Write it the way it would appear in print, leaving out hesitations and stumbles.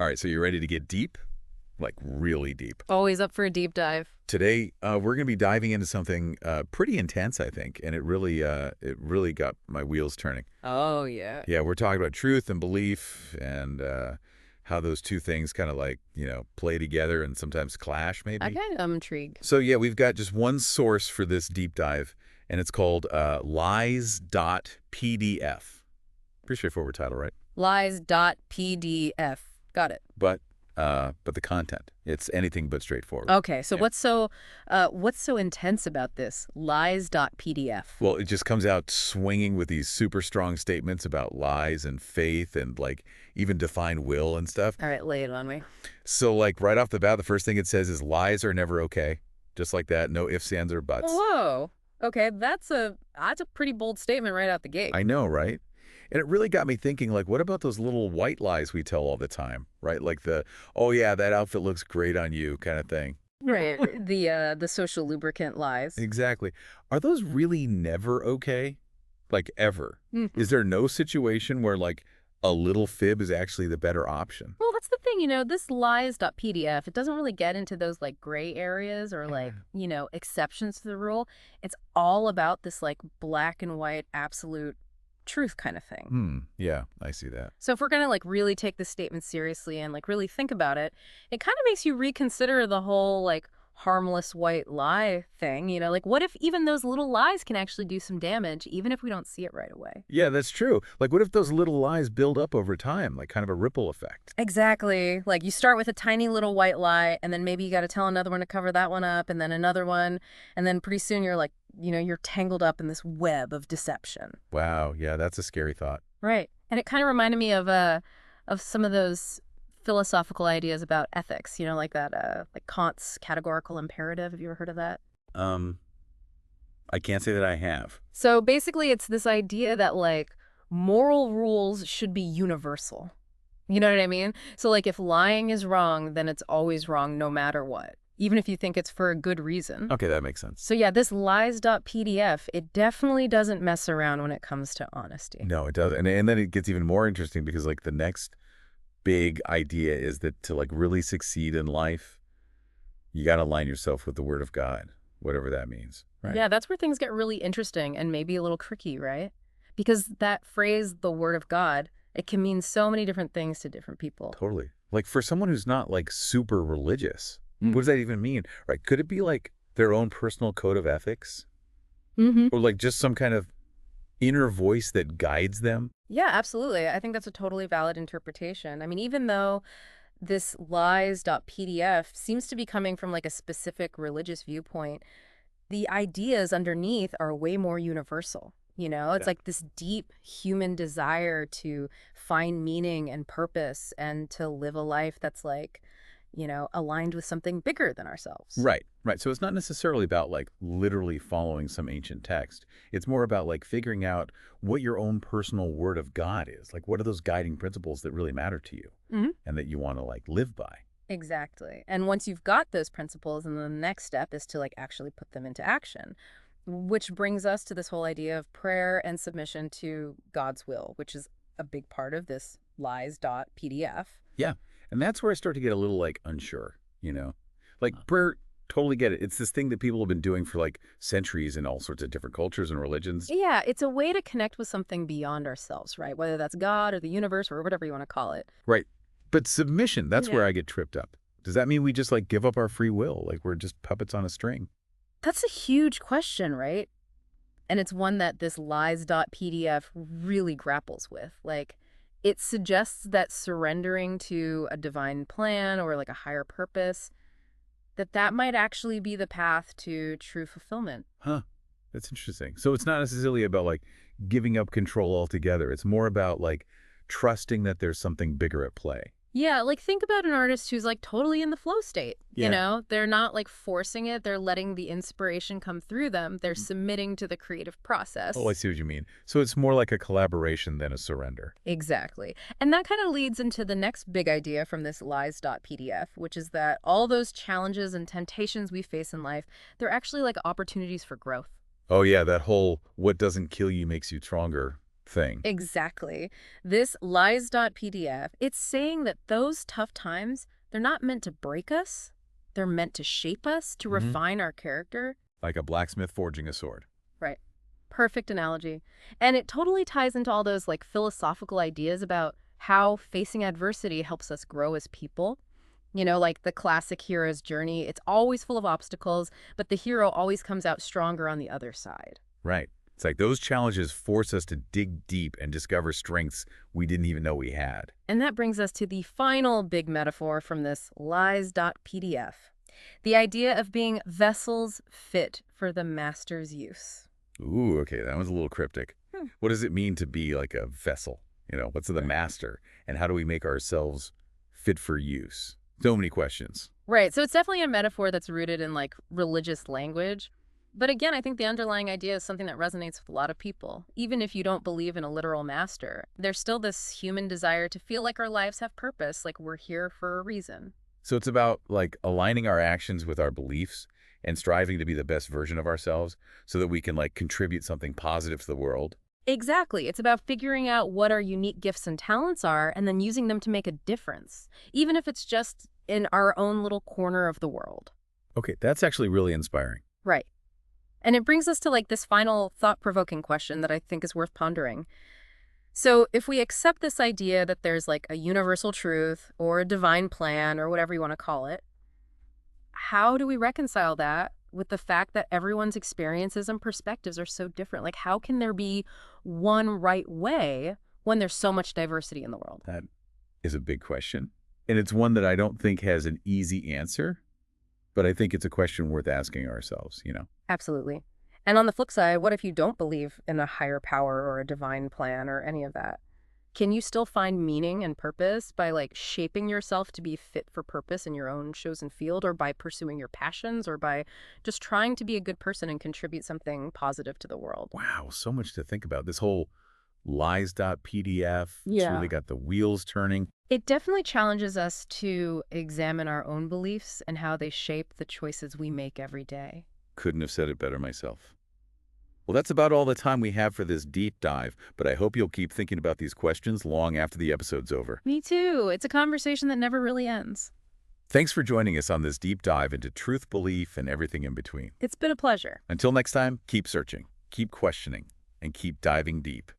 All right, so you ready to get deep? Like really deep. Always up for a deep dive. Today, we're going to be diving into something pretty intense, I think, and it really got my wheels turning. Oh, yeah. Yeah, we're talking about truth and belief and how those two things kind of like, play together and sometimes clash, I maybe. kind of am intrigued. So, yeah, we've got just one source for this deep dive, and it's called Lies.PDF. Pretty straightforward title, right? Lies.PDF. Got it. But the content, it's anything but straightforward. Okay, so Yeah. what's so intense about this? Lies.pdf. Well, it just comes out swinging with these super strong statements about lies and faith and like even define will and stuff. All right, lay it on me. So like right off the bat, the first thing it says is lies are never okay. Just like that. No ifs, ands, or buts. Whoa. Okay, that's a pretty bold statement right out the gate. I know, right? And it really got me thinking, like, what about those little white lies we tell all the time, right? Like oh yeah, that outfit looks great on you kind of thing. Right. The social lubricant lies. Exactly. Are those really never okay? Like ever? Mhm. Is there no situation where like a little fib is actually the better option? Well, that's the thing, this lies.pdf, it doesn't really get into those like gray areas or like, exceptions to the rule. It's all about this like black and white absolute truth kind of thing. Yeah, I see that. So if we're going to like really take this statement seriously and like really think about it, it kind of makes you reconsider the whole like harmless white lie thing, like what if even those little lies can actually do some damage even if we don't see it right away? Yeah, that's true. Like, what if those little lies build up over time, like kind of a ripple effect? Exactly. Like you start with a tiny little white lie and then maybe you got to tell another one to cover that one up and then another one. And then pretty soon you're like, you're tangled up in this web of deception. Wow, yeah, that's a scary thought. Right. And it kind of reminded me of some of those philosophical ideas about ethics, like that like Kant's categorical imperative. Have you ever heard of that? I can't say that I have. So basically it's this idea that like moral rules should be universal. You know what I mean? So like if lying is wrong, then it's always wrong no matter what, even if you think it's for a good reason. Okay, that makes sense. So yeah, this lies.pdf, it definitely doesn't mess around when it comes to honesty. No, it doesn't. And then it gets even more interesting because like the next big idea is that to like really succeed in life, you got to align yourself with the Word of God, whatever that means. Right? Yeah, that's where things get really interesting and maybe a little tricky, right? Because that phrase, the Word of God, it can mean so many different things to different people. Totally. Like for someone who's not like super religious, what does that even mean? Right? Could it be like their own personal code of ethics? Or like just some kind of inner voice that guides them? Yeah, absolutely. I think that's a totally valid interpretation. I mean, even though this lies.pdf seems to be coming from like a specific religious viewpoint, the ideas underneath are way more universal. It's Yeah. like this deep human desire to find meaning and purpose and to live a life that's like, aligned with something bigger than ourselves. Right, right. So it's not necessarily about like literally following some ancient text. It's more about like figuring out what your own personal Word of God is. Like what are those guiding principles that really matter to you and that you want to like live by? Exactly. And once you've got those principles, and the next step is to like actually put them into action, which brings us to this whole idea of prayer and submission to God's will, which is a big part of this lies.pdf. Yeah. And that's where I start to get a little like unsure, Like prayer, totally get it. It's this thing that people have been doing for like centuries in all sorts of different cultures and religions. Yeah, it's a way to connect with something beyond ourselves, right? Whether that's God or the universe or whatever you want to call it. Right. But submission, that's Yeah. where I get tripped up. Does that mean we just like give up our free will? Like we're just puppets on a string? That's a huge question, right? And it's one that this lies.pdf really grapples with. Like, it suggests that surrendering to a divine plan or like a higher purpose, that might actually be the path to true fulfillment. Huh. That's interesting. So it's not necessarily about like giving up control altogether. It's more about like trusting that there's something bigger at play. Yeah, like think about an artist who's like totally in the flow state. Yeah. They're not like forcing it. They're letting the inspiration come through them. They're submitting to the creative process. Oh, I see what you mean. So it's more like a collaboration than a surrender. Exactly. And that kind of leads into the next big idea from this lies.pdf, which is that all those challenges and temptations we face in life, they're actually like opportunities for growth. Oh, yeah, that whole what doesn't kill you makes you stronger thing. Exactly. This Lies.PDF, it's saying that those tough times, they're not meant to break us. They're meant to shape us, to Hmm. refine our character. Like a blacksmith forging a sword. Right. Perfect analogy. And it totally ties into all those like philosophical ideas about how facing adversity helps us grow as people. You know, like the classic hero's journey, it's always full of obstacles, but the hero always comes out stronger on the other side. Right. It's like those challenges force us to dig deep and discover strengths we didn't even know we had. And that brings us to the final big metaphor from this Lies.PDF. The idea of being vessels fit for the master's use. Ooh, okay, that one's a little cryptic. Hmm. What does it mean to be like a vessel? What's the master? And how do we make ourselves fit for use? So many questions. Right, so it's definitely a metaphor that's rooted in like religious language. But again, I think the underlying idea is something that resonates with a lot of people. Even if you don't believe in a literal master, there's still this human desire to feel like our lives have purpose, like we're here for a reason. So it's about like aligning our actions with our beliefs and striving to be the best version of ourselves so that we can like contribute something positive to the world. Exactly. It's about figuring out what our unique gifts and talents are and then using them to make a difference, even if it's just in our own little corner of the world. Okay, that's actually really inspiring. Right. And it brings us to like this final thought-provoking question that I think is worth pondering. So if we accept this idea that there's like a universal truth or a divine plan or whatever you want to call it, how do we reconcile that with the fact that everyone's experiences and perspectives are so different? Like, how can there be one right way when there's so much diversity in the world? That is a big question. And it's one that I don't think has an easy answer, but I think it's a question worth asking ourselves. Absolutely. And on the flip side, what if you don't believe in a higher power or a divine plan or any of that? Can you still find meaning and purpose by like shaping yourself to be fit for purpose in your own chosen field, or by pursuing your passions, or by just trying to be a good person and contribute something positive to the world? Wow, so much to think about. This whole Lies.PDF, it's Yeah. really got the wheels turning. It definitely challenges us to examine our own beliefs and how they shape the choices we make every day. Couldn't have said it better myself. Well, that's about all the time we have for this deep dive, but I hope you'll keep thinking about these questions long after the episode's over. Me too. It's a conversation that never really ends. Thanks for joining us on this deep dive into truth, belief, and everything in between. It's been a pleasure. Until next time, keep searching, keep questioning, and keep diving deep.